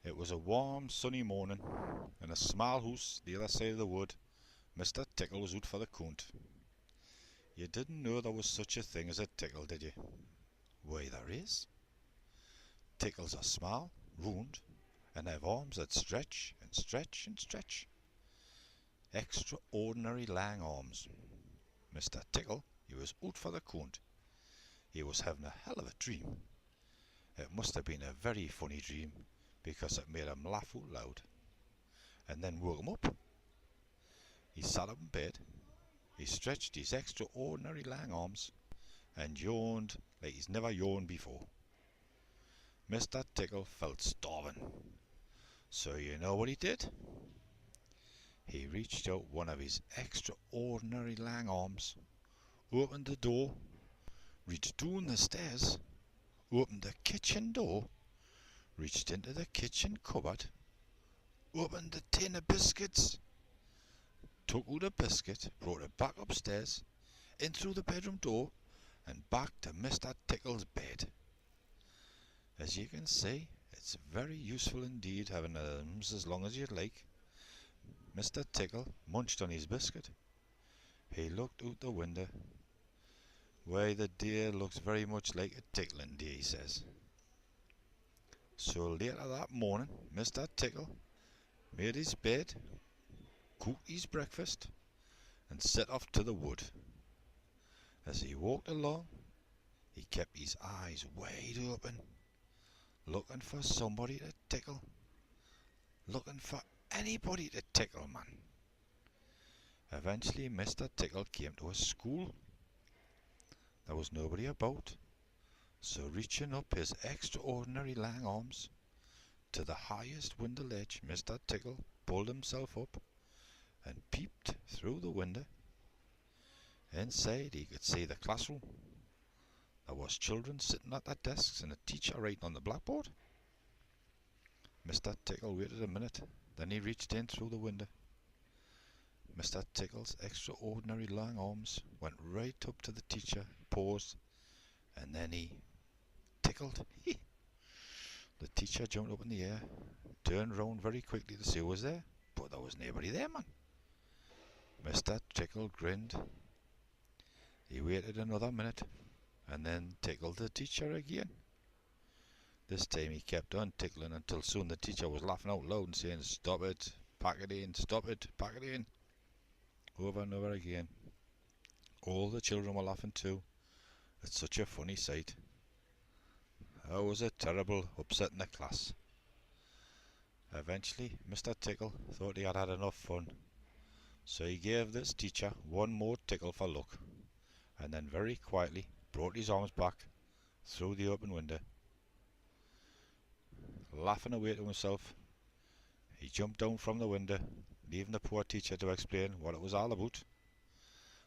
It was a warm, sunny morning. In a small house the other side of the wood, Mr. Tickle was out for the coont. You didn't know there was such a thing as a tickle, did you? Why, there is. Tickles are small, round, and have arms that stretch and stretch and stretch. Extraordinary long arms. Mr. Tickle, he was out for the coont. He was having a hell of a dream. It must have been a very funny dream, because it made him laugh out loud, and then woke him up. He sat up in bed, he stretched his extraordinary long arms, and yawned like he's never yawned before. Mr. Tickle felt starving, so you know what he did? He reached out one of his extraordinary long arms, opened the door, reached down the stairs, opened the kitchen door, reached into the kitchen cupboard, opened the tin of biscuits, took out a biscuit, brought it back upstairs, in through the bedroom door, and back to Mr. Tickle's bed. As you can see, it's very useful indeed having arms as long as you'd like. Mr. Tickle munched on his biscuit. He looked out the window. Why, the day looks very much like a tickling day, he says. So later that morning, Mr. Tickle made his bed, cooked his breakfast, and set off to the wood. As he walked along, he kept his eyes wide open, looking for somebody to tickle, looking for anybody to tickle, man. Eventually Mr. Tickle came to a school. There was nobody about, so reaching up his extraordinary long arms to the highest window ledge, Mr. Tickle pulled himself up and peeped through the window. Inside he could see the classroom. There was children sitting at their desks and a teacher writing on the blackboard. Mr. Tickle waited a minute, then he reached in through the window. Mr. Tickle's extraordinary long arms went right up to the teacher, paused, and then he tickled. The teacher jumped up in the air, turned round very quickly to see who was there, but there was nobody there, man. Mr. Tickle grinned. He waited another minute, and then tickled the teacher again. This time he kept on tickling until soon the teacher was laughing out loud and saying, "Stop it, pack it in, stop it, pack it in," over and over again. All the children were laughing too. It's such a funny sight. That was a terrible upset in the class. Eventually Mr. Tickle thought he had had enough fun, so he gave this teacher one more tickle for luck, and then very quietly brought his arms back through the open window. Laughing away to himself, he jumped down from the window, leaving the poor teacher to explain what it was all about,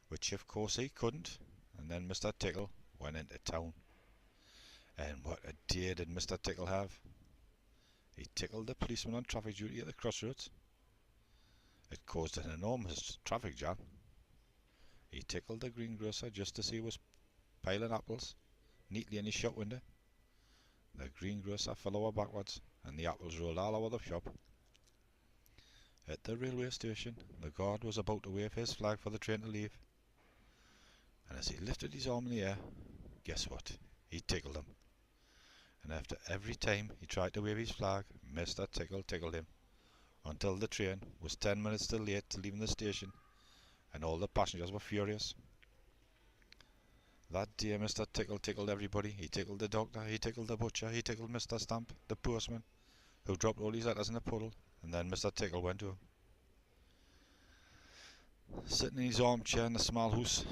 which of course he couldn't, and then Mr. Tickle went into town. And what a day did Mr. Tickle have! He tickled the policeman on traffic duty at the crossroads. It caused an enormous traffic jam. He tickled the greengrocer just as he was piling apples neatly in his shop window. The greengrocer fell over backwards, and the apples rolled all over the shop. At the railway station, the guard was about to wave his flag for the train to leave, and as he lifted his arm in the air, guess what? He tickled him. And after every time he tried to wave his flag, Mr. Tickle tickled him, until the train was 10 minutes too late to leave the station, and all the passengers were furious. That day Mr. Tickle tickled everybody. He tickled the doctor, he tickled the butcher, he tickled Mr. Stamp, the postman, who dropped all his letters in a puddle, and then Mr. Tickle went to him. Sitting in his armchair in the small house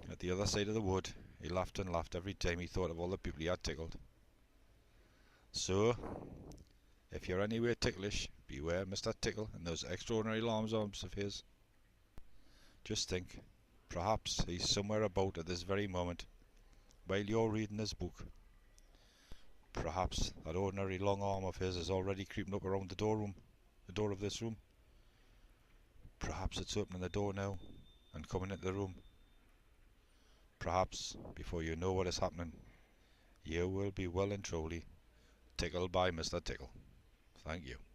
at the other side of the wood, he laughed and laughed every time he thought of all the people he had tickled. So, if you're anywhere ticklish, beware Mr. Tickle and those extraordinary arms of his. Just think, perhaps he's somewhere about at this very moment, while you're reading this book. Perhaps that ordinary long arm of his is already creeping up around the door of this room. Perhaps it's opening the door now and coming into the room. Perhaps, before you know what is happening, you will be well and truly tickled by Mr. Tickle. Thank you.